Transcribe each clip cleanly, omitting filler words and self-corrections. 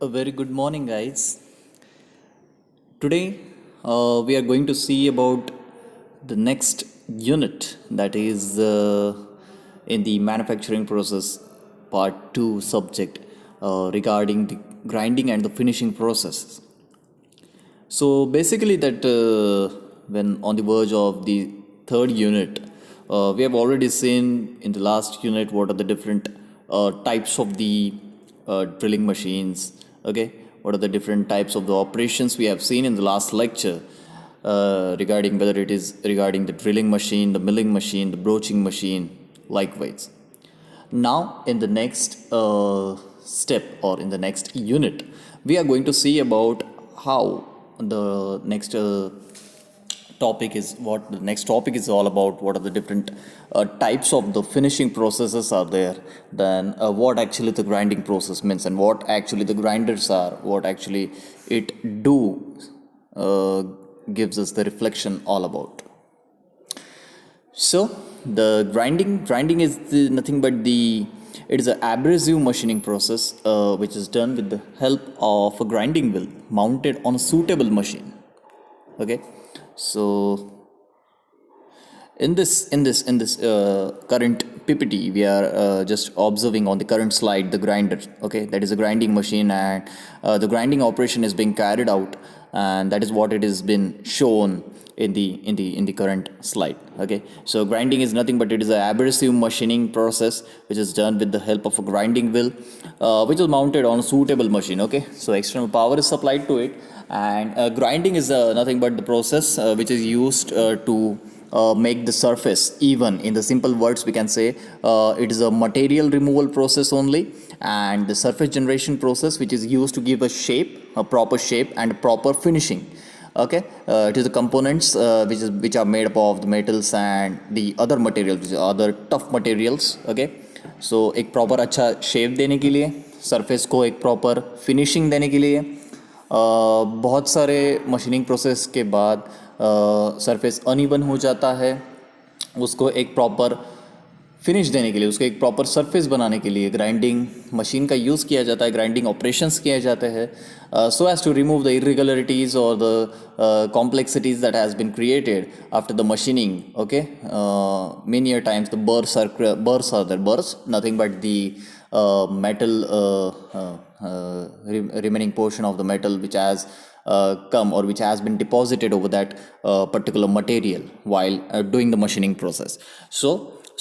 A very good morning, guys. Today, we are going to see about the next unit, that is in the manufacturing process, part 2 subject, regarding the grinding and the finishing process. So basically, that when on the verge of the third unit, we have already seen in the last unit what are the different types of the drilling machines. Okay, what are the different types of the operations we have seen in the last lecture, regarding whether it is regarding the drilling machine, the milling machine, the broaching machine, likewise. Now, in the next step or in the next unit, we are going to see about how the next topic is what the next topic is all about. What are the different types of the finishing processes are there? Then, what actually the grinding process means, and what actually the grinders are, what actually it do uh, gives us the reflection all about. So the grinding is nothing but it is an abrasive machining process, which is done with the help of a grinding wheel mounted on a suitable machine. Okay, so in this current PPT, we are just observing on the current slide the grinder. Okay, that is a grinding machine, and the grinding operation is being carried out, and that is what it has been shown in the current slide. Okay, so grinding is nothing but it is an abrasive machining process which is done with the help of a grinding wheel, which is mounted on a suitable machine. Okay, so external power is supplied to it, and grinding is nothing but the process which is used to make the surface even. In the simple words, we can say it is a material removal process only, and the surface generation process which is used to give a proper shape and proper finishing. Okay, it is the components which are made up of the metals and the other materials, which are other tough materials. Okay, so एक proper अच्छा shape देने के लिए, surface को एक proper finishing देने के लिए, बहुत सारे मशीनिंग प्रोसेस के बाद सरफेस अनइवन हो जाता है, उसको एक प्रॉपर फिनिश देने के लिए, उसको एक प्रॉपर सरफेस बनाने के लिए ग्राइंडिंग मशीन का यूज़ किया जाता है, ग्राइंडिंग ऑपरेशंस किए जाते हैं, so as to remove the irregularities और the complexities that has been created after the machining. Okay, many a times the burrs are there. Burrs, nothing but the metal, remaining portion of the metal which has come or which has been deposited over that particular material while doing the machining process.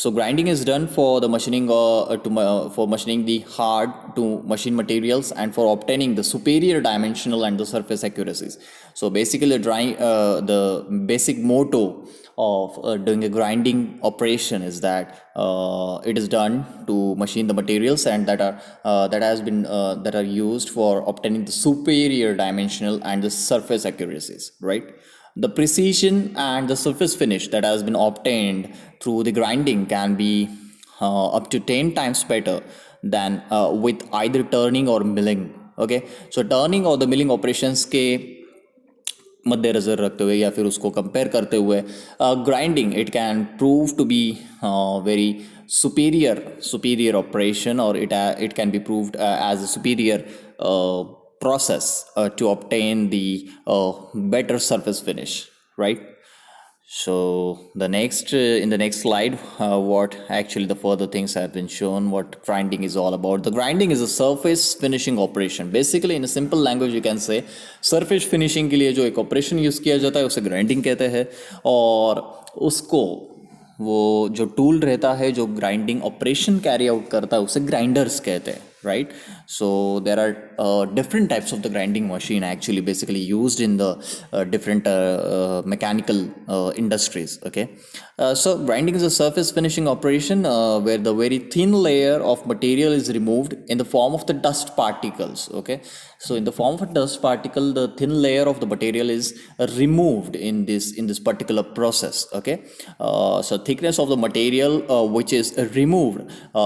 So grinding is done for the machining, for machining the hard to machine materials and for obtaining the superior dimensional and the surface accuracies. So basically, the basic motto of doing a grinding operation is that it is done to machine the materials and that are used for obtaining the superior dimensional and the surface accuracies, right? The precision and the surface finish that has been obtained through the grinding can be up to 10 times better than with either turning or milling. Okay, so turning or the milling operations के मद्देनजर रखते हुए या फिर उसको compare करते हुए, grinding it can prove to be very superior operation, or it can be proved as a superior process to obtain the better surface finish, right? So in the next slide, what actually the further things have been shown, what grinding is all about. The grinding is a surface finishing operation. Basically, in a simple language, you can say surface finishing के लिए जो एक operation use किया जाता है उसे grinding कहते हैं, और उसको वो जो टूल रहता है जो ग्राइंडिंग ऑपरेशन कैरी आउट करता है उसे ग्राइंडर्स कहते हैं, right? So there are different types of the grinding machine actually basically used in the different mechanical industries. Okay, so grinding is a surface finishing operation where the very thin layer of material is removed in the form of the dust particles. Okay, so in the form of a dust particle, the thin layer of the material is removed in this particular process. Okay, so thickness of the material which is removed,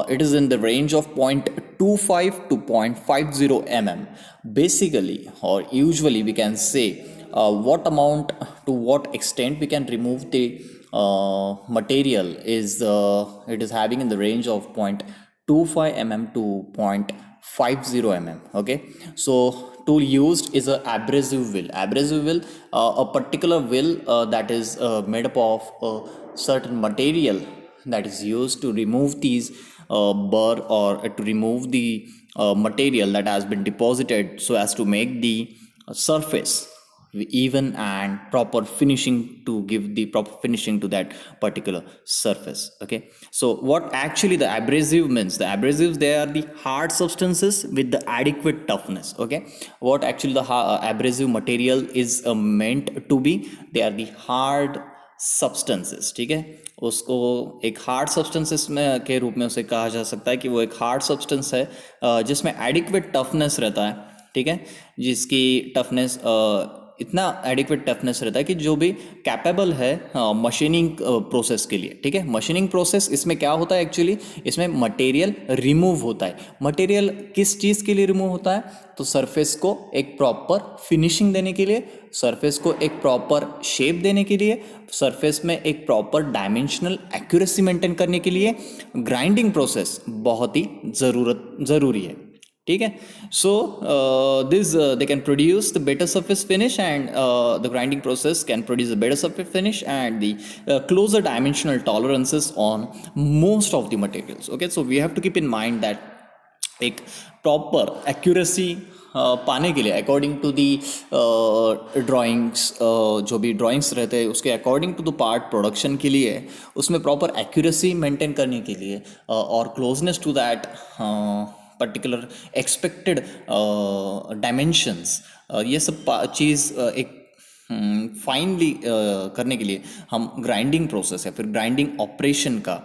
it is in the range of 0.25 to 0.50 mm. Basically, or usually we can say what amount, to what extent we can remove the material is it is having in the range of 0.25 mm to 50 mm. Okay, so tool used is a abrasive wheel. Abrasive wheel, a particular wheel that is made up of a certain material that is used to remove these burr, or to remove the material that has been deposited, so as to make the surface even and proper finishing, to give the proper finishing to that particular surface. Okay, so what actually the abrasive means, the abrasives, they are the hard substances with the adequate toughness. Okay, what actually the abrasive material is meant to be, they are the hard substances. ठीक है, उसको एक hard substances में के रूप में उसे कहा जा सकता है कि वो एक हार्ड सब्सटेंस है जिसमें एडिक्वेट टफनेस रहता है. ठीक है, जिसकी टफनेस इतना एडिक्वेट टफनेस रहता है कि जो भी कैपेबल है मशीनिंग प्रोसेस के लिए. ठीक है, मशीनिंग प्रोसेस इसमें क्या होता है एक्चुअली, इसमें मटेरियल रिमूव होता है. मटेरियल किस चीज़ के लिए रिमूव होता है, तो सरफेस को एक प्रॉपर फिनिशिंग देने के लिए, सरफेस को एक प्रॉपर शेप देने के लिए, सरफेस में एक प्रॉपर डायमेंशनल एक्यूरेसी मेंटेन करने के लिए ग्राइंडिंग प्रोसेस बहुत ही ज़रूरी है. ठीक है, so this they can produce the better surface finish, and the grinding process can produce the better surface finish and the closer dimensional tolerances on most of the materials. Okay, so we have to keep in mind that एक proper accuracy पाने के लिए, according to the drawings, जो भी drawings रहते हैं उसके according to the part production के लिए, उसमें प्रॉपर एक्यूरेसी मेंटेन करने के लिए और closeness to that particular expected dimensions, ये सब चीज़ एक फाइनली करने के लिए हम ग्राइंडिंग प्रोसेस या फिर ग्राइंडिंग ऑपरेशन का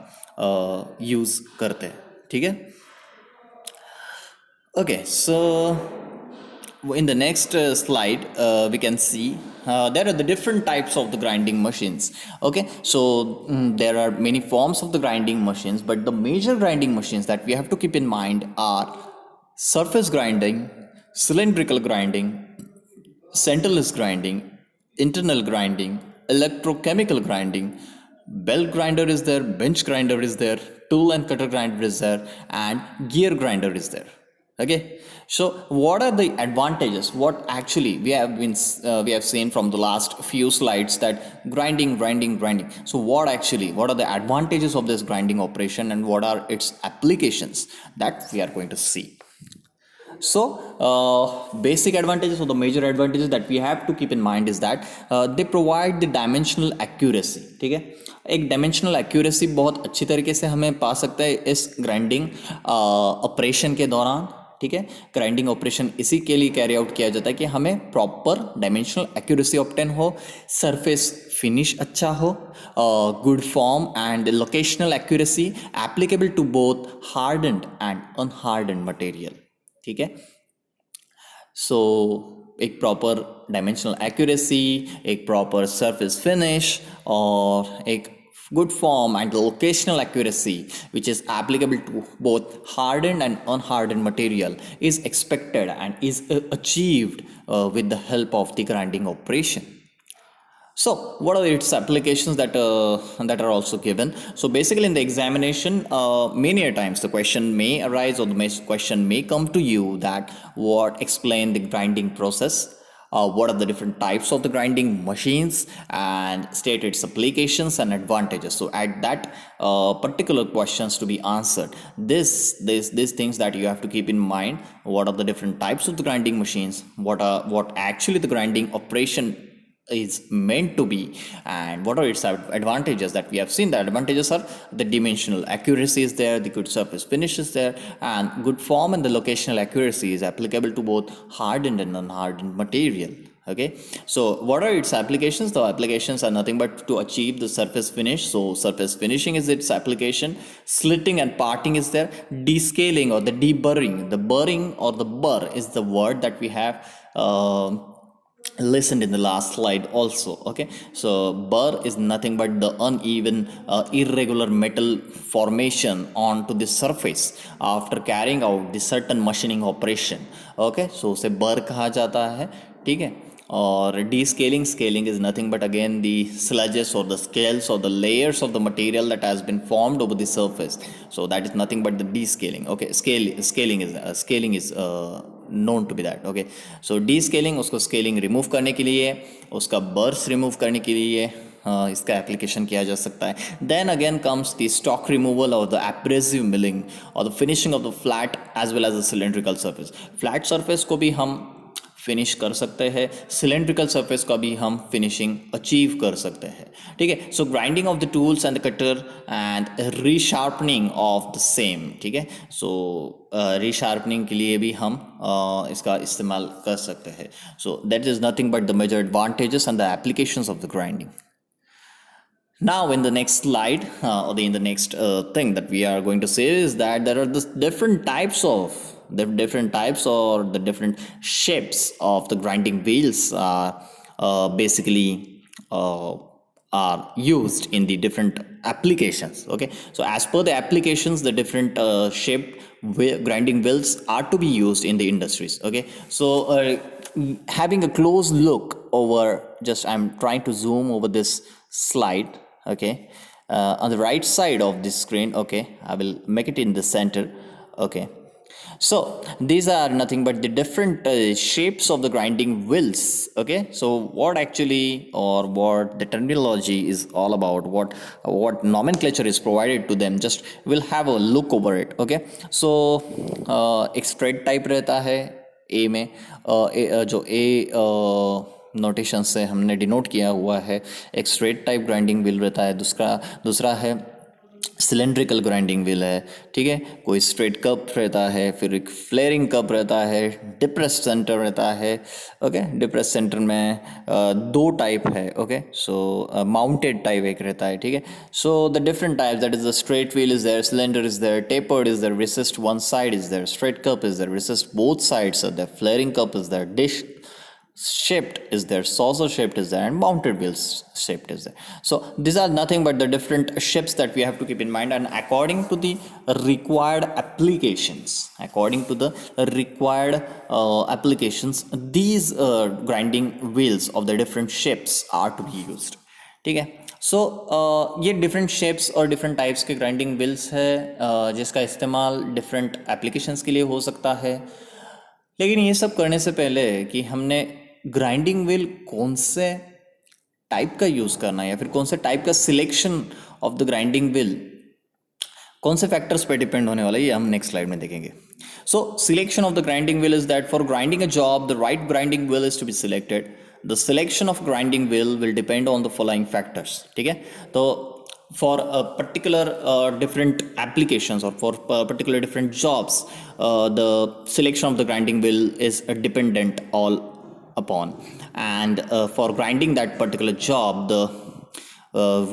यूज़ करते हैं. ठीक है, okay, so in the next slide we can see there are the different types of the grinding machines. Okay, so there are many forms of the grinding machines, but the major grinding machines that we have to keep in mind are surface grinding, cylindrical grinding, centerless grinding, internal grinding, electrochemical grinding, belt grinder is there, bench grinder is there, tool and cutter grinder is there, and gear grinder is there. Okay, so what are the advantages, what actually we have seen from the last few slides that grinding. So what are the advantages of this grinding operation, and what are its applications, that we are going to see. So basic advantages or the major advantages that we have to keep in mind is that they provide the dimensional accuracy. ठीक है, एक dimensional accuracy बहुत अच्छी तरीके से हमें पा सकता है इस ग्राइंडिंग ऑपरेशन के दौरान. ठीक है, ग्राइंडिंग ऑपरेशन इसी के लिए कैरी आउट किया जाता है कि हमें प्रॉपर डायमेंशनल एक्यूरेसी ऑब्टेन हो, सरफेस फिनिश अच्छा हो, good form and locational accuracy applicable to both hardened and unhardened material. ठीक है, सो एक प्रॉपर डायमेंशनल एक्यूरेसी, एक प्रॉपर सरफेस फिनिश और एक good form and locational accuracy which is applicable to both hardened and unhardened material is expected and is achieved with the help of the grinding operation. So what are its applications that are also given? So basically in the examination many a times the question may arise, or the question may come to you that what explain the grinding process, what are the different types of the grinding machines, and state its applications and advantages. So at that particular questions to be answered, these things that you have to keep in mind: what are the different types of the grinding machines, what actually the grinding operation is meant to be, and what are its advantages. That we have seen the advantages are the dimensional accuracy is there, the good surface finish is there, and good form and the locational accuracy is applicable to both hardened and unhardened material. Okay, so what are its applications? The applications are nothing but to achieve the surface finish. So surface finishing is its application. Slitting and parting is there. Descaling or the deburring, the burring or the burr is the word that we have listened in the last slide also. Okay, so burr is nothing but the uneven irregular metal formation onto the surface after carrying out the certain machining operation. Okay, so उसे burr कहा जाता है. ठीक है, or descaling. Scaling is nothing but again the sludges or the scales or the layers of the material that has been formed over the surface. So that is nothing but the descaling. Okay, scaling is known to be that. Okay, so descaling, उसको scaling remove करने के लिए, उसका burst remove करने के लिए इसका application किया जा सकता है. Then again comes the stock removal और द एब्रेसिव मिलिंग और the finishing of the flat as well as the cylindrical surface. Flat surface को भी हम फिनिश कर सकते हैं, सिलेंड्रिकल सरफेस का भी हम फिनिशिंग अचीव कर सकते हैं. ठीक है, so grinding of the tools and the cutter and resharpening of the same. ठीक है, सो रीशार्पनिंग के लिए भी हम इसका इस्तेमाल कर सकते हैं. So that is nothing but the major advantages and the applications of the grinding. Now, in the next slide, or in the next thing that we are going to say is that there are the different types or the different shapes of the grinding wheels basically are used in the different applications. Okay, so as per the applications, the different grinding wheels are to be used in the industries. Okay, so having a close look over, just I'm trying to zoom over this slide. Okay, on the right side of this screen. Okay, I will make it in the center. Okay, so these are nothing but the different shapes of the grinding wheels. Okay, so what actually, or what the terminology is all about, what nomenclature is provided to them, just we'll have a look over it. Okay, so एक straight type रहता है A में, जो A notation से हमने denote किया हुआ है, एक स्ट्रेट टाइप ग्राइंडिंग व्हील रहता है. दूसरा है सिलेंड्रिकल ग्राइंडिंग व्हील है. ठीक है, कोई स्ट्रेट कप रहता है, फिर एक फ्लेयरिंग कप रहता है, डिप्रेस सेंटर रहता है. ओके, डिप्रेस सेंटर में दो टाइप है. ओके, सो माउंटेड टाइप एक रहता है. ठीक है, so the different types, that is the straight wheel is there, cylinder is there, tapered is there, recessed one side is there, straight cup is there, recessed both sides are there, flaring cup is there, dish shaped is there, saucer shaped is there, and mounted wheels shaped is there. So these are nothing but the different shapes that we have to keep in mind, and according to the required applications, these grinding wheels of the different shapes are to be used. ठीक है, सो ये different shapes और different types के grinding wheels है, जिसका इस्तेमाल different applications के लिए हो सकता है. लेकिन ये सब करने से पहले कि हमने ग्राइंडिंग व्हील कौन से टाइप का यूज़ करना है, या फिर कौन से टाइप का selection of the grinding wheel कौन से फैक्टर्स पे डिपेंड होने वाला है, ये हम नेक्स्ट स्लाइड में देखेंगे. So selection of the grinding wheel is that for grinding a job the right grinding wheel is to be selected. The selection of grinding wheel will depend on the following factors. ठीक है, तो for a particular different applications, or for particular different jobs, the selection of the grinding wheel is dependent all upon, and for grinding that particular job, the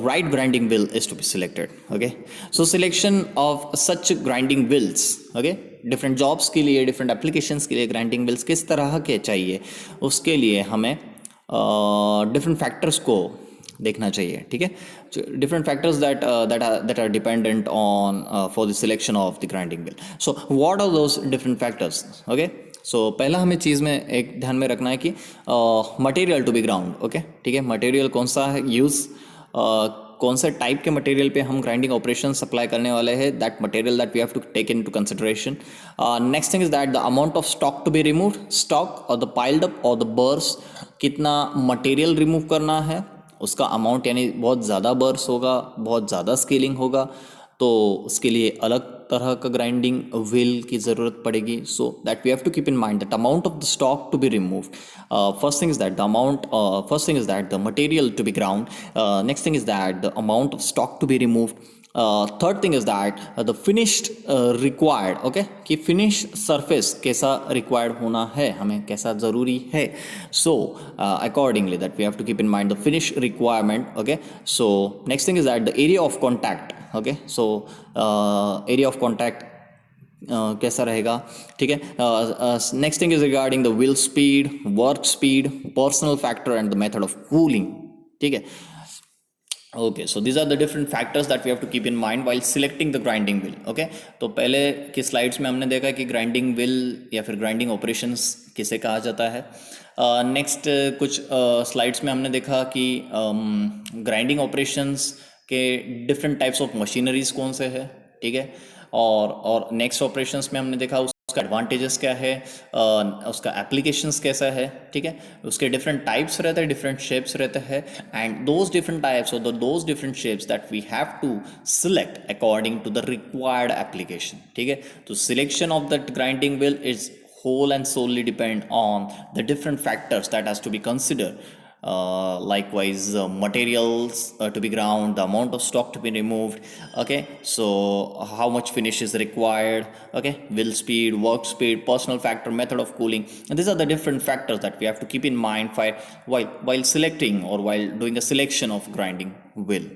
right grinding wheel is to be selected. Okay, so selection of such grinding wheels, okay, different jobs के लिए, different applications के लिए grinding wheels किस तरह के चाहिए, उसके लिए हमें different factors को देखना चाहिए. ठीक है, different factors that are dependent on for the selection of the grinding wheel. So what are those different factors? Okay, so पहला हमें चीज़ में एक ध्यान में रखना है कि material to be ground. Okay, ठीक है, मटेरियल कौन सा है यूज़, कौन से टाइप के मटेरियल पे हम ग्राइंडिंग ऑपरेशन सप्लाई करने वाले हैं, that material that we have to take into consideration. Next thing is that the amount of stock to be removed, stock और द पाइल्ड अप और द बर्स, कितना material remove करना है, उसका amount, यानी बहुत ज़्यादा बर्स होगा, बहुत ज़्यादा स्केलिंग होगा, तो उसके लिए अलग तरह का ग्राइंडिंग व्हील की ज़रूरत पड़ेगी. So that we have to keep in mind that amount of the stock to be removed. First thing is that the material to be ground. Next thing is that the amount of stock to be removed. Third thing is that the finished required. Okay, कि finish surface कैसा required होना है, हमें कैसा ज़रूरी है. So accordingly that we have to keep in mind the finish requirement. Okay, so next thing is that the area of contact. Okay, so area of contact कैसा रहेगा. ठीक है, next thing is regarding the wheel speed, work speed, personal factor and the method of cooling. ठीक है, okay, so these are the different factors that we have to keep in mind while selecting the grinding wheel. Okay, तो पहले की slides में हमने देखा कि grinding wheel या फिर ग्राइंडिंग ऑपरेशंस किसे कहा जाता है. नेक्स्ट कुछ स्लाइड्स में हमने देखा कि ग्राइंडिंग के डिफरेंट टाइप्स ऑफ मशीनरीज कौन से है. ठीक है, और नेक्स्ट ऑपरेशंस में हमने देखा उसका एडवांटेजेस क्या है, उसका एप्लीकेशंस कैसा है. ठीक है, उसके डिफरेंट टाइप्स रहते हैं, डिफरेंट शेप्स रहते हैं, एंड दोज डिफरेंट टाइप्स और those different shapes that we have to select according to the required application. ठीक है, तो selection of that grinding wheel is whole and solely depend on the different factors that has to be considered. Likewise, materials to be ground, the amount of stock to be removed. Okay, so how much finish is required. Okay, wheel speed, work speed, personal factor, method of cooling, and these are the different factors that we have to keep in mind while selecting or while doing a selection of grinding wheel.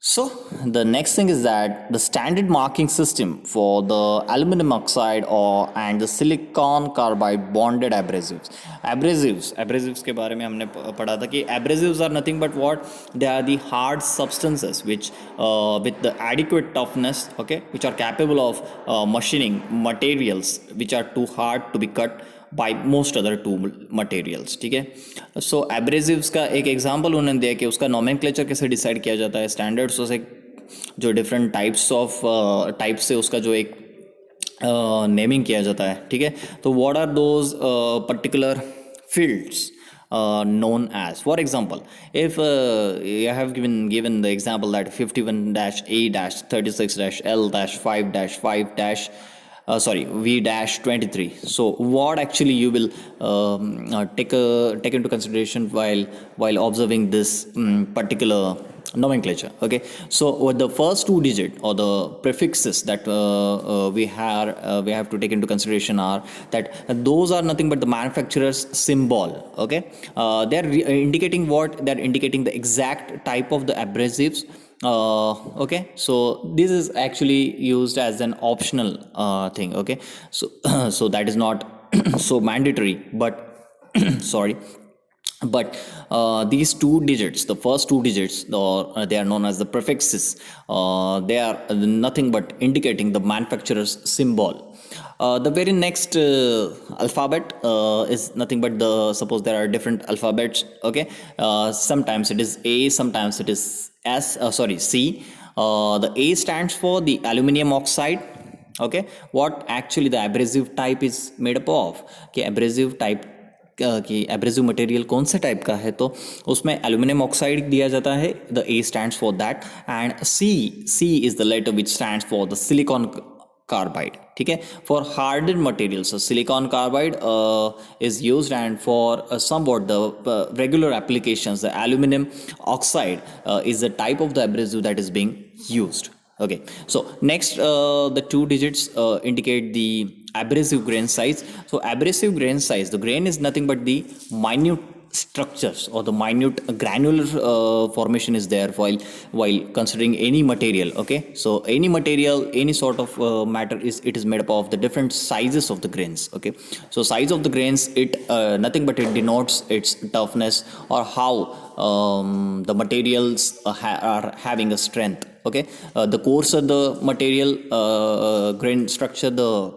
So the next thing is that the standard marking system for the aluminum oxide and the silicon carbide bonded abrasives के बारे में हमने पढ़ा था कि abrasives are nothing but what they are the hard substances which with the adequate toughness, okay, which are capable of machining materials which are too hard to be cut by most other to materials. ठीक है, सो abrasives का एक example उन्होंने दिया कि उसका nomenclature कैसे decide किया जाता है. स्टैंडर्ड्स से जो डिफरेंट टाइप्स से उसका जो एक नेमिंग किया जाता है. ठीक है, तो what are those particular fields known as. For example, if I have given the example that 51-A-36-L-5-5- V-23. So what actually you will take into consideration while observing this particular nomenclature. Okay, so the first two digit or the prefixes that we have to take into consideration are that those are nothing but the manufacturer's symbol. Okay, they are indicating what they are indicating the exact type of the abrasives. Okay, so this is actually used as an optional thing. Okay, so so that is not so mandatory, but sorry, but these two digits, the first two digits, they are known as the prefixes. They are nothing but indicating the manufacturer's symbol. The very next alphabet is nothing but suppose there are different alphabets. Okay, sometimes it is A, sometimes it is C. The A stands for the aluminum oxide. Okay, what actually the abrasive type is made up of, कि abrasive type कि abrasive material कौन से type का है, तो उसमें aluminium oxide दिया जाता है. The A stands for that, and C is the letter which stands for the silicon carbide. ठीक है, for harden materials silicon carbide is used, and for somewhat the regular applications the aluminum oxide is the type of the abrasive that is being used. Okay, so next the two digits indicate the abrasive grain size. So abrasive grain size, the grain is nothing but the minute structures or the minute granular formation is there while considering any material. Okay, so any material, any sort of matter is made up of the different sizes of the grains. Okay, so size of the grains, it nothing but it denotes its toughness or how the materials are having a strength. Okay, the coarser the material grain structure, the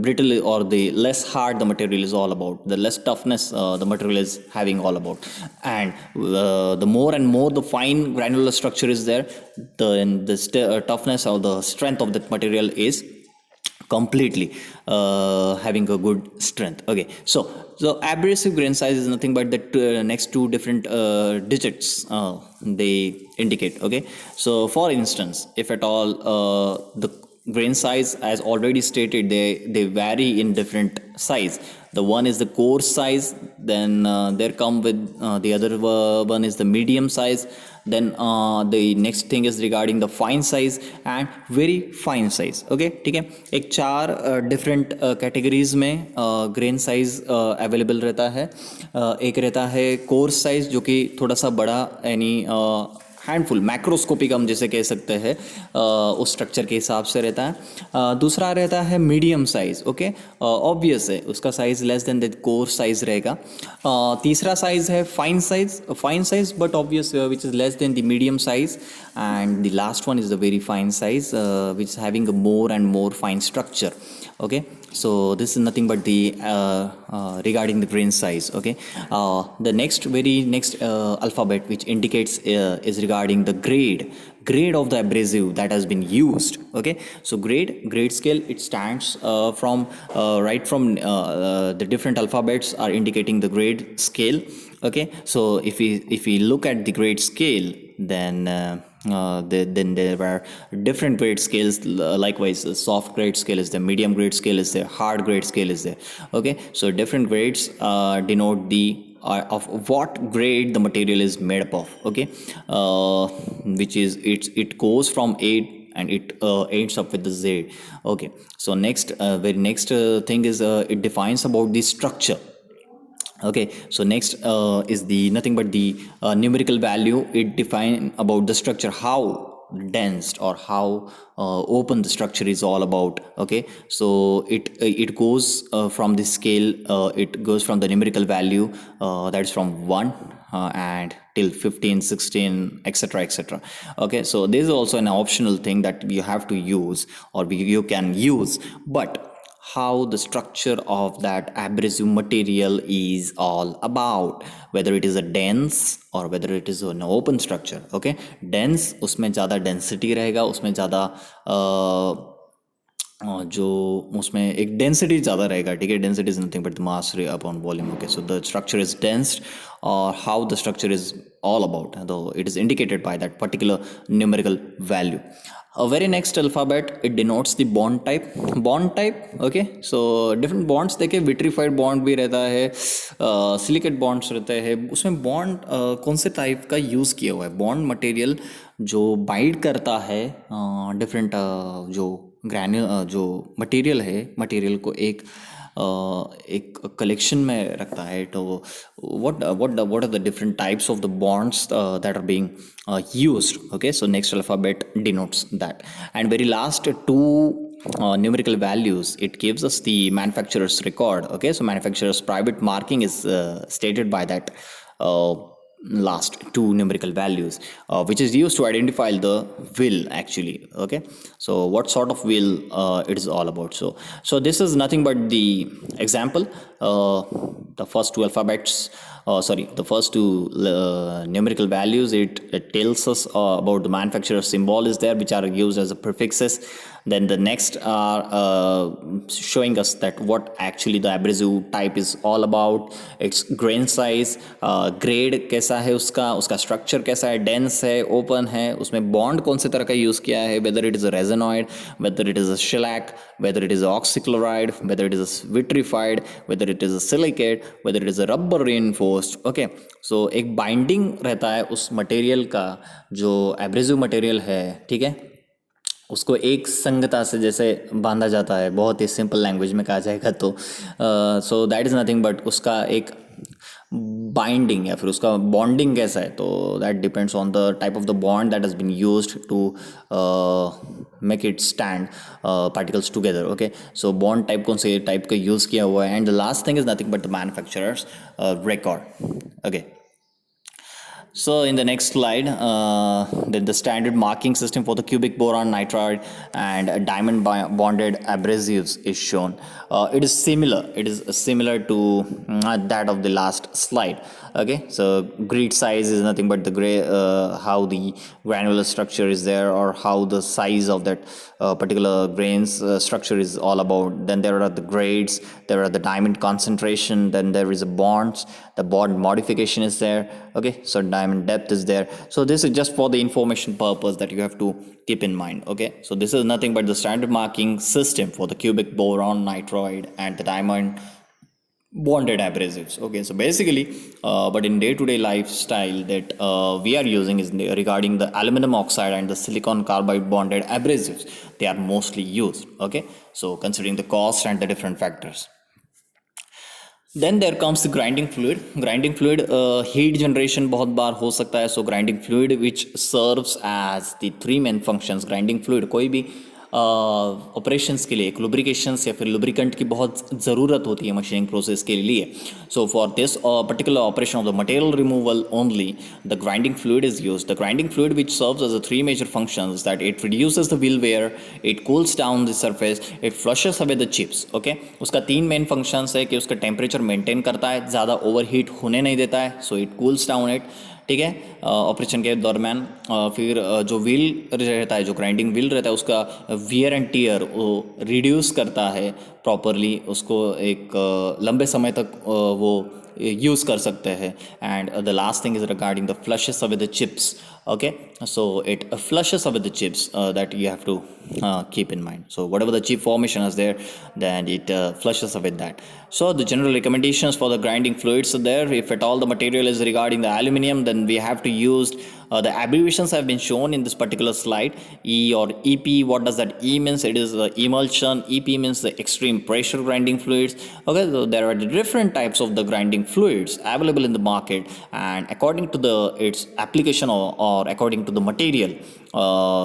brittle or the less hard the material is all about, the less toughness the material is having all about, and the more and more the fine granular structure is there, the toughness or the strength of that material is completely having a good strength. Okay, so abrasive grain size is nothing but the next two different digits they indicate. Okay, so for instance, if at all the grain size, as already stated, they vary in different size. The one is the coarse size, then there come with the other one is the medium size, then the next thing is regarding the fine size and very fine size. Okay, ठीक है, एक चार different categories में grain size available रहता है. एक रहता है कोर्स साइज जो कि थोड़ा सा बड़ा, यानी हैंडफुल मैक्रोस्कोपिक हम जिसे कह सकते हैं, उस स्ट्रक्चर के हिसाब से रहता है। दूसरा रहता है मीडियम साइज, ओके, ऑब्वियस है उसका size less than the core size रहेगा। तीसरा साइज है fine size but obvious which is less than the medium size. And the last one is the very fine size which is having a more and more fine structure. Okay, so this is nothing but the regarding the grain size. Okay, the very next alphabet which indicates is regarding the grade of the abrasive that has been used. Okay, so grade scale, it stands from right from the different alphabets are indicating the grade scale. Okay, so if we look at the grade scale, then then there were different grade scales. Likewise, the soft grade scale is there, medium grade scale is there, hard grade scale is there. Okay, so different grades denote the of what grade the material is made up of. Okay, which is it goes from A and it ends up with the Z. Okay, so next very next thing is it defines about the structure. Okay, so next is the nothing but the numerical value. It define about the structure, how dense or how open the structure is all about. Okay, so it goes from the scale, it goes from the numerical value that's from 1 and till 15, 16, etc, etc. Okay, so this is also an optional thing that you have to use, or you can use. But how the structure of that abrasive material is all about, whether it is a dense or whether it is an open structure. Okay, dense, उसमें ज़्यादा density रहेगा, उसमें ज़्यादा जो उसमें एक density ज़्यादा रहेगा. ठीक है, density is nothing but the mass upon volume. Okay, so the structure is densed, और how the structure is all about, though it is indicated by that particular numerical value. A very next alphabet, it denotes the bond type. Okay, so different bonds देखिए, vitrified bond भी रहता है, silicate bonds रहते हैं. उसमें bond कौन से type का यूज़ किया हुआ है, बॉन्ड मटेरियल जो बाइंड करता है डिफरेंट जो ग्रैन्यूल जो मटेरियल है, मटेरियल को एक कलेक्शन में रखता है. तो what are the different types of the bonds that are being used. Okay, so next alphabet denotes that. And very last two numerical values, it gives us the manufacturer's record. Okay, so manufacturer's private marking is stated by that last two numerical values, which is used to identify the will actually. Okay, so what sort of will it is all about. So this is nothing but the example. The first two alphabets, the first two numerical values, it tells us about the manufacturer symbol is there, which are used as a prefixes. Then the next are showing us that what actually the abrasive type is all about, its grain size, grade कैसा है उसका structure कैसा है, dense है, open है, उसमें bond कौन से तरह का यूज़ किया है, whether it is a resinoid, whether it is a shellac, whether it is a oxychloride, whether it is a vitrified, whether it is a silicate, whether it is a rubber reinforced. Okay, so एक binding रहता है उस material का, जो abrasive material है. ठीक है, उसको एक संगता से जैसे बांधा जाता है, बहुत ही सिंपल लैंग्वेज में कहा जाएगा तो. सो दैट इज़ नथिंग बट उसका एक बाइंडिंग या फिर उसका बॉन्डिंग कैसा है, तो that depends on the type of the bond that has been used to make it stand particles together. Okay, so bond type कौन से टाइप का यूज़ किया हुआ है. And the last thing is nothing but the manufacturers record. Okay, so in the next slide, the standard marking system for the cubic boron nitride and diamond bonded abrasives is shown. It is similar to that of the last slide. Okay, so grid size is nothing but the how the granular structure is there, or how the size of that particular grains structure is all about. Then there are the grades, there are the diamond concentration, then there is a bonds, the bond modification is there. Okay, so diamond depth is there. So this is just for the information purpose that you have to keep in mind. Okay, so this is nothing but the standard marking system for the cubic boron nitroid and the diamond bonded abrasives. Okay, so basically but in day-to-day lifestyle that we are using is regarding the aluminum oxide and the silicon carbide bonded abrasives. They are mostly used. Okay, so considering the cost and the different factors. Then there comes the grinding fluid heat generation बहुत बार हो सकता है. So grinding fluid which serves as the three main functions. Grinding fluid कोई भी operations के लिए, एक लुब्रिकेशंस या फिर लुब्रिकेंट की बहुत ज़रूरत होती है मशीनिंग प्रोसेस के लिए. So for this particular operation of the material removal only the grinding fluid is use. The grinding fluid which serves as the three major functions that it reduces the wheel wear, it cools down the surface, it flushes away the chips. Okay, उसका तीन main functions है कि उसका temperature maintain करता है, ज़्यादा overheat होने नहीं देता है. So it cools down it. ठीक है, ऑपरेशन के दरम्यान फिर जो व्हील रहता है, जो ग्राइंडिंग व्हील रहता है, उसका वियर एंड टीयर वो रिड्यूस करता है प्रॉपरली. उसको एक लंबे समय तक वो यूज़ कर सकते हैं. And the last thing is regarding the flushes away the chips. Okay, so it flushes away the chips that you have to keep in mind. So whatever the chip formation is there, then it flushes away that. So the general recommendations for the grinding fluids are there. If at all the material is regarding the aluminum, then we have to use the abbreviations have been shown in this particular slide. E or EP, what does that E means? It is emulsion. EP means the extreme pressure grinding fluids. Okay, so there are different types of the grinding fluids available in the market, and according to the its application or according to the material,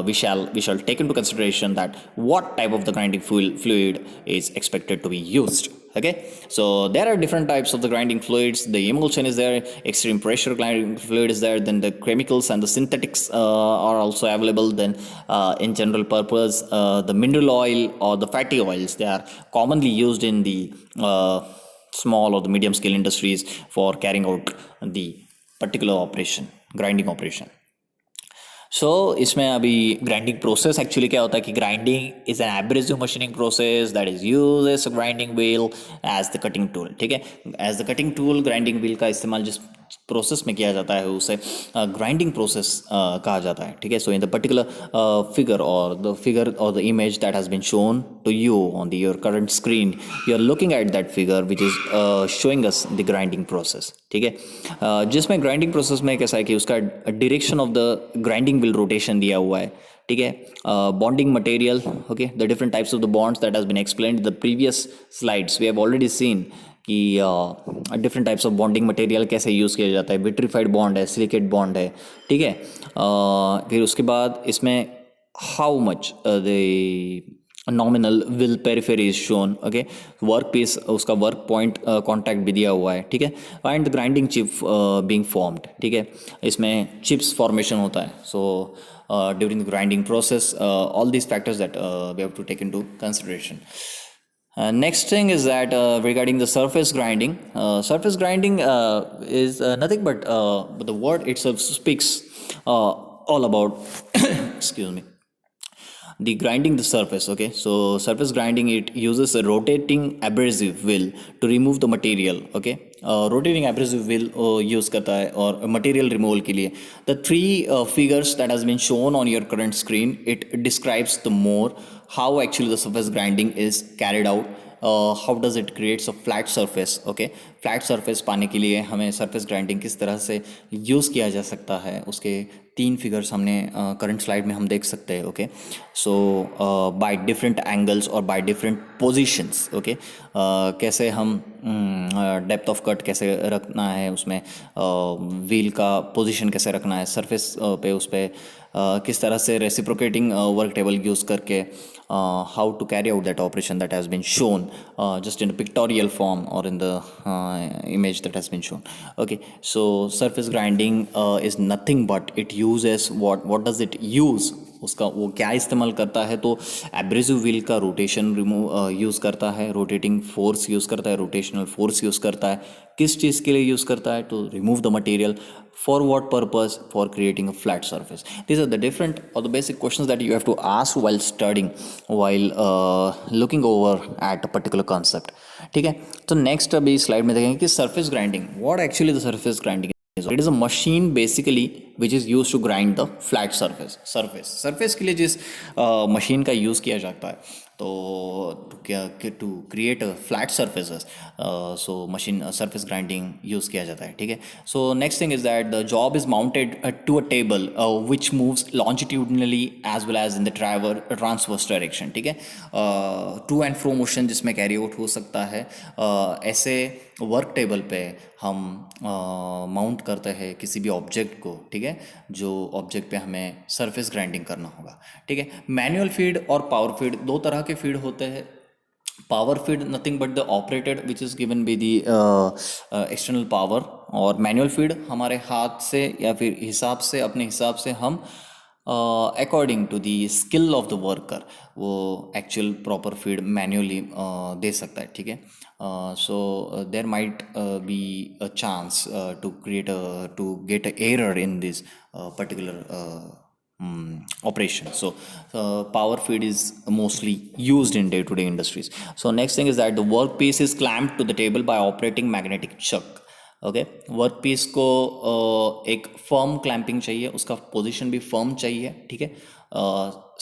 we shall take into consideration that what type of the grinding fluid is expected to be used. Okay, so there are different types of the grinding fluids. The emulsion is there, extreme pressure grinding fluid is there, then the chemicals and the synthetics are also available. Then in general purpose, the mineral oil or the fatty oils, they are commonly used in the small or the medium scale industries for carrying out the particular operation, grinding operation. So इसमें अभी grinding process actually क्या होता है कि grinding is an abrasive machining process that is use as grinding wheel as the cutting tool. ठीक है, as the cutting tool grinding wheel का इस्तेमाल जिस प्रोसेस में किया जाता है उसे ग्राइंडिंग प्रोसेस कहा जाता है. ठीक है, so in the particular figure और the image that has been shown to you on the your current screen, you are looking at that figure which is showing us the grinding process. ठीक है, जिसमें grinding process में कैसा है कि उसका direction of the grinding wheel rotation दिया हुआ है. ठीक है, bonding material. Okay, the different types of the bonds that has been explained the previous slides. We have already seen कि different types of bonding material कैसे use किया जाता है. विट्रीफाइड बॉन्ड है, सिलिकेट बॉन्ड है. ठीक है, फिर उसके बाद इसमें how much the nominal will periphery is shown. Okay, work piece, उसका वर्क पॉइंट कॉन्टैक्ट भी दिया हुआ है. ठीक है, and the grinding chip being formed. ठीक है, इसमें चिप्स फॉर्मेशन होता है. So during the grinding process all these factors that we have to take into consideration. Next thing is that regarding the surface grinding is nothing but the word itself speaks all about excuse me, the grinding the surface. Okay, so surface grinding, it uses a rotating abrasive wheel to remove the material. Okay, rotating abrasive wheel use करता है और material removal के लिए. The three figures that has been shown on your current screen, it describes the more how actually the surface grinding is carried out. How does it creates a flat surface. Okay, flat surface पाने के लिए हमें surface grinding किस तरह से use किया जा सकता है, उसके तीन फिगर्स हमने करंट स्लाइड में हम देख सकते हैं. Okay, so by different angles और बाय डिफरेंट पोजीशंस. ओके, कैसे हम डेप्थ ऑफ कट कैसे रखना है, उसमें व्हील का पोजीशन कैसे रखना है, सरफेस पे उस पर किस तरह से रेसिप्रोकेटिंग वर्क टेबल यूज़ करके how to carry out that operation that has been shown just in a pictorial form or in the image that has been shown. Okay, so surface grinding is nothing but it uses what does it use, उसका वो क्या इस्तेमाल करता है, तो abrasive wheel का rotation use करता है, रोटेटिंग फोर्स यूज़ करता है, रोटेशनल फोर्स यूज़ करता है. किस चीज़ के लिए यूज़ करता है, to remove the material. For what purpose, for creating a flat surface. These are the different और the basic questions that you have to ask while studying, while looking over at a particular concept. ठीक है, तो next अभी slide में देखेंगे कि surface grinding, what actually the surface grinding. It is a machine basically which is used to grind the flat surface. Surface के लिए जिस मशीन का यूज़ किया जाता है, तो to create flat surfaces so machine surface grinding use किया जाता है, ठीक है. So next thing is that the job is mounted to a table which moves longitudinally as well as in the transverse direction, ठीक है. To and fro motion जिसमें carry out हो सकता है. ऐसे वर्क टेबल पे हम माउंट करते हैं किसी भी ऑब्जेक्ट को, ठीक है, जो ऑब्जेक्ट पे हमें सरफेस ग्राइंडिंग करना होगा, ठीक है. मैनुअल फीड और पावर फीड दो तरह के फीड होते हैं. Power feed nothing but the operated which is given by the external power, और मैनुअल फीड हमारे हाथ से या फिर हिसाब से अपने हिसाब से हम according to the skill of the worker वो एक्चुअल प्रॉपर फीड मैन्युअली दे सकता है, ठीक है. So there might be a chance to get a error in this particular operation. So power feed is mostly used in day-to-day industries. So next thing is that the workpiece is clamped to the table by operating magnetic chuck. Okay, work piece को एक firm clamping चाहिए, उसका position भी firm चाहिए, ठीक है,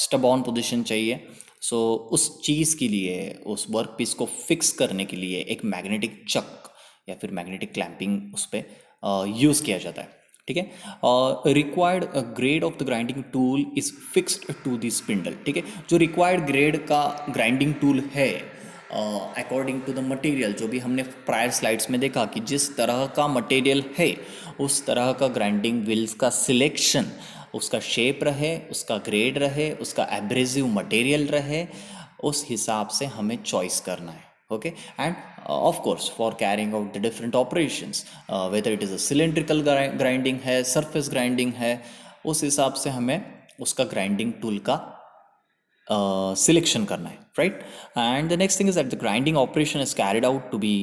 stub on position चाहिए. सो उस चीज़ के लिए, उस वर्क पीस को फिक्स करने के लिए एक मैग्नेटिक चक या फिर मैग्नेटिक क्लैंपिंग उस पर यूज़ किया जाता है, ठीक है. Required grade of the grinding tool is fixed to the spindle, ठीक है. जो रिक्वायर्ड ग्रेड का ग्राइंडिंग टूल है अकॉर्डिंग टू द मटेरियल, जो भी हमने प्रायर स्लाइड्स में देखा कि जिस तरह का मटेरियल है उस तरह का ग्राइंडिंग व्हील्स का सिलेक्शन, उसका शेप रहे, उसका ग्रेड रहे, उसका एब्रेसिव मटेरियल रहे, उस हिसाब से हमें चॉइस करना है. Okay, and of course for carrying out the different operations, whether it is a cylindrical grinding है, surface grinding है, उस हिसाब से हमें उसका grinding tool का selection करना है, right? And the next thing is that the grinding operation is carried out to be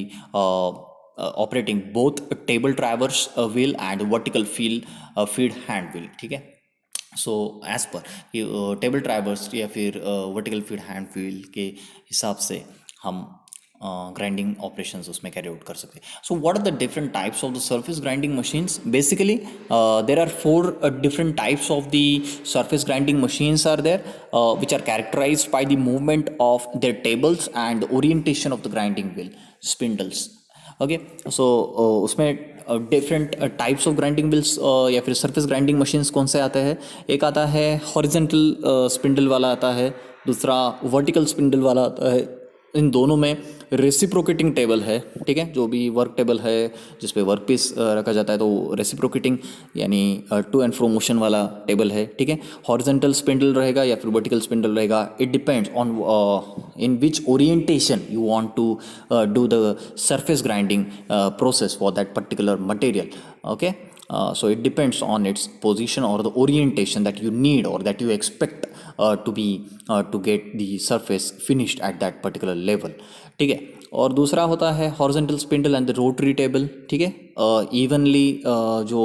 operating both a table traverse wheel and vertical feed hand wheel, ठीक है. So as per table traverse या फिर vertical feed hand wheel के हिसाब से हम grinding operations उसमें carry out कर सकते हैं. So what are the different types of the surface grinding machines? Basically there are 4 different types of the surface grinding machines are there, which are characterized by the movement of their tables and the orientation of the grinding wheel spindles. ओके, so उसमें different types of grinding wheels या फिर surface grinding machines कौन से आते हैं? एक आता है हॉरिजेंटल स्पिंडल वाला आता है, दूसरा वर्टिकल स्पिंडल वाला आता है. इन दोनों में रेसिप्रोकेटिंग टेबल है, ठीक है. जो भी वर्क टेबल है जिस पे वर्क पीस रखा जाता है तो रेसिप्रोकेटिंग यानी टू एंड फ्रो मोशन वाला टेबल है, ठीक है. हॉरिजेंटल स्पिंडल रहेगा या फिर वर्टिकल स्पिंडल रहेगा. It depends on in which orientation you want to do the surface grinding process for that particular material. Okay, so it depends on its position or the orientation that you need or that you expect to get the surface finished at that particular level, ठीक है. और दूसरा होता है horizontal spindle and the rotary table, ठीक है. Evenly जो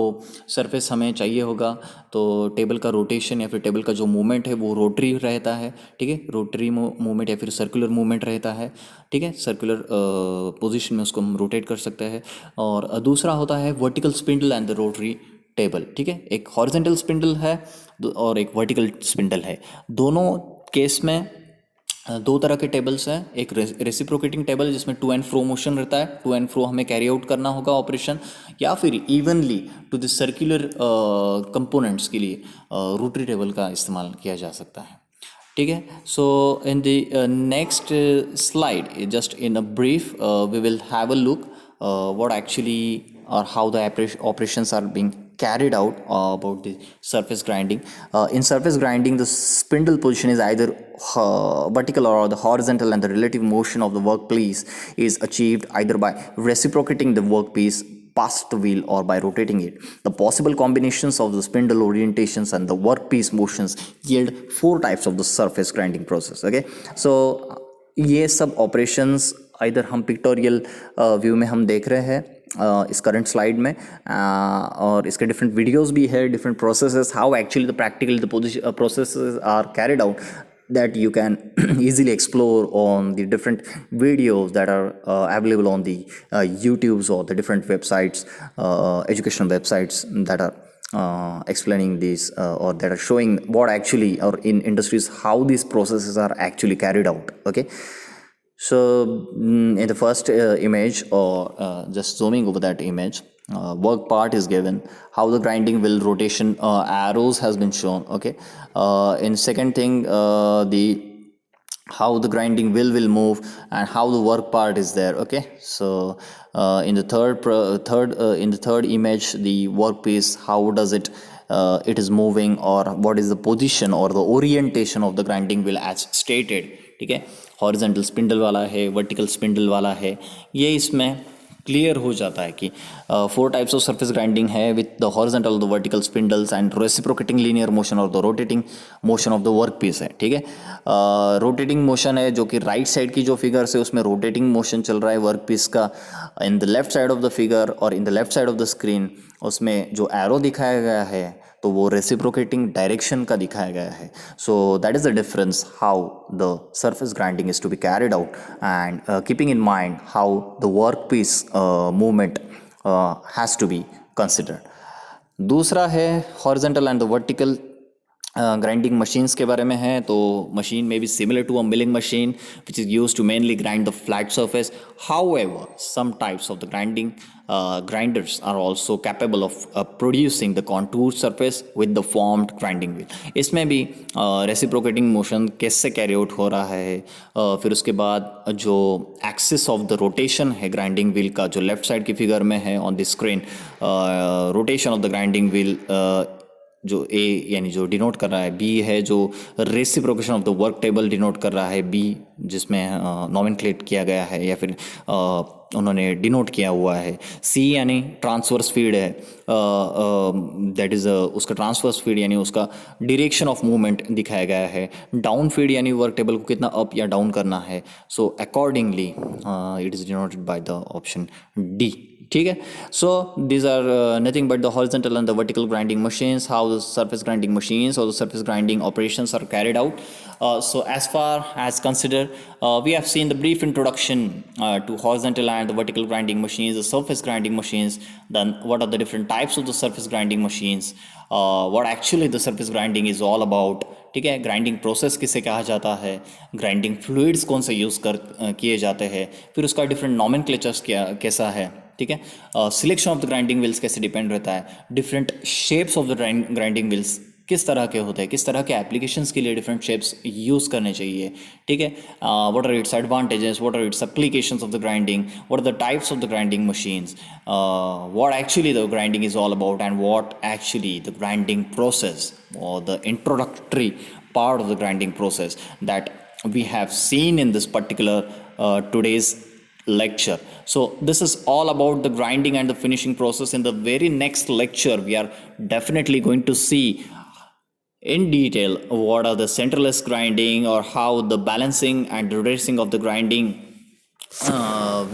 surface हमें चाहिए होगा तो टेबल का रोटेशन या फिर टेबल का जो मूवमेंट है वो रोटरी रहता है, ठीक है. रोटरी मूवमेंट या फिर सर्कुलर मूवमेंट रहता है, ठीक है. सर्कुलर पोजीशन में उसको हम रोटेट कर सकते हैं. और दूसरा होता है vertical spindle and the rotary table, ठीक है. एक हॉरिजॉन्टल स्पिंडल है और एक वर्टिकल स्पिंडल है. दोनों केस में दो तरह के टेबल्स हैं. एक रेसिप्रोकेटिंग टेबल जिसमें टू एंड फ्रो मोशन रहता है, टू एंड फ्रो हमें कैरी आउट करना होगा ऑपरेशन, या फिर evenly to the circular components के लिए रोटरी टेबल का इस्तेमाल किया जा सकता है, ठीक है. So in the next slide, just in a brief, we will have a look what actually or how the operations are being carried out about the surface grinding. In surface grinding, the spindle position is either vertical or the horizontal, and the relative motion of the workpiece is achieved either by reciprocating the workpiece past the wheel or by rotating it. The possible combinations of the spindle orientations and the workpiece motions yield 4 types of the surface grinding process. Okay, so ये सब operations इधर हम pictorial view में हम देख रहे हैं इस करंट स्लाइड में, और इसके डिफरेंट वीडियोस भी है, different processes, how actually the practically the processes are carried out, that you can easily explore on the different videos that are available on the YouTubes or the different websites, educational websites that are explaining these or that are showing what actually, or in industries, how these processes are actually carried out. Okay, so in the first image, or just zooming over that image, work part is given, how the grinding wheel rotation arrows has been shown. Okay, in second thing, the how the grinding wheel will move and how the work part is there. Okay, so in the third image, the workpiece, how does it it is moving, or what is the position or the orientation of the grinding wheel as stated. ठीक है, horizontal spindle वाला है, vertical spindle वाला है, ये इसमें clear हो जाता है कि 4 टाइप्स ऑफ सरफेस ग्राइंडिंग है with the horizontal, the vertical spindles and reciprocating linear motion और the rotating motion of the work piece है. ठीक है, रोटेटिंग मोशन है जो कि राइट साइड की जो फिगर्स है उसमें रोटेटिंग मोशन चल रहा है वर्क पीस का. In the left side of the figure और in the left side of the screen उसमें जो एरो दिखाया गया है तो वो रेसिप्रोकेटिंग डायरेक्शन का दिखाया गया है. So that is the difference how the surface grinding is to be carried out, and keeping in mind how the work piece movement has to be considered. दूसरा है horizontal and the vertical grinding machines के बारे में है. तो machine में भी similar to a milling machine which is use to mainly grind the flat surface. However some types of the grinding grinders are also capable of producing the contour surface with the formed grinding wheel. इसमें भी reciprocating motion कैसे carry out हो रहा है. फिर उसके बाद जो एक्सिस ऑफ द रोटेशन है ग्राइंडिंग व्हील का, जो लेफ्ट साइड की फिगर में है on the screen, rotation of the grinding wheel जो ए यानी जो डिनोट कर रहा है, बी है जो reciprocation of the work table denote कर रहा है, बी जिसमें नॉमेनक्लेट किया गया है या फिर उन्होंने डिनोट किया हुआ है. सी यानी ट्रांसवर्स फीड है, दैट इज़ उसका ट्रांसवर्स फीड यानी उसका डायरेक्शन ऑफ मूवमेंट दिखाया गया है. डाउन फीड यानी वर्क टेबल को कितना अप या डाउन करना है. So accordingly it is denoted by the option D. ठीक है, सो these are nothing but the horizontal and the vertical grinding machines, how the surface grinding machines or the surface grinding operations are carried out. So as far as consider, we have seen the brief introduction to horizontal and the vertical grinding machines, the surface grinding machines, then what are the different types of the surface grinding machines, what actually the surface grinding is all about. ठीक है, grinding process किसे कहा जाता है, grinding fluids कौन से use किए जाते हैं, फिर उसका डिफरेंट नॉमेनक्लेचर्स कैसा है. ठीक है, selection of the grinding wheels कैसे डिपेंड रहता है, different shapes of the grinding wheels किस तरह के होते हैं, किस तरह के एप्लीकेशंस के लिए डिफरेंट शेप्स यूज़ करने चाहिए. ठीक है, what are its advantages, what are its applications of the grinding, what are the types of the grinding machines, what actually the grinding is all about, and what actually the grinding process or the introductory part of the grinding process that we have seen in this particular today's lecture. So this is all about the grinding and the finishing process. In the very next lecture we are definitely going to see in detail what are the centerless grinding, or how the balancing and reversing of the grinding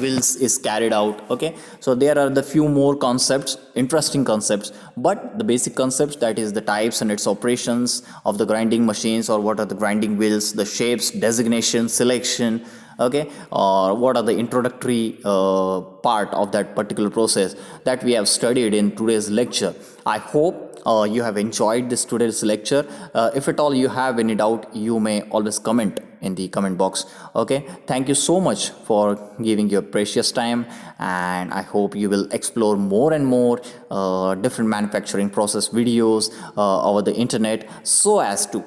wheels is carried out. Okay, so there are the few more concepts, interesting concepts, but the basic concepts, that is the types and its operations of the grinding machines, or what are the grinding wheels, the shapes, designation, selection. Okay, or what are the introductory part of that particular process that we have studied in today's lecture. I hope you have enjoyed this today's lecture. If at all you have any doubt, you may always comment in the comment box. Okay, thank you so much for giving your precious time, and I hope you will explore more and more different manufacturing process videos over the internet, so as to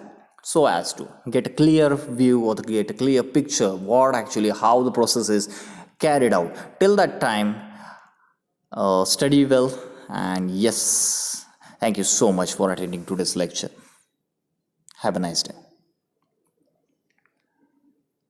get a clear view or to get a clear picture what actually how the process is carried out. Till that time, study well, and yes, thank you so much for attending today's lecture. Have a nice day.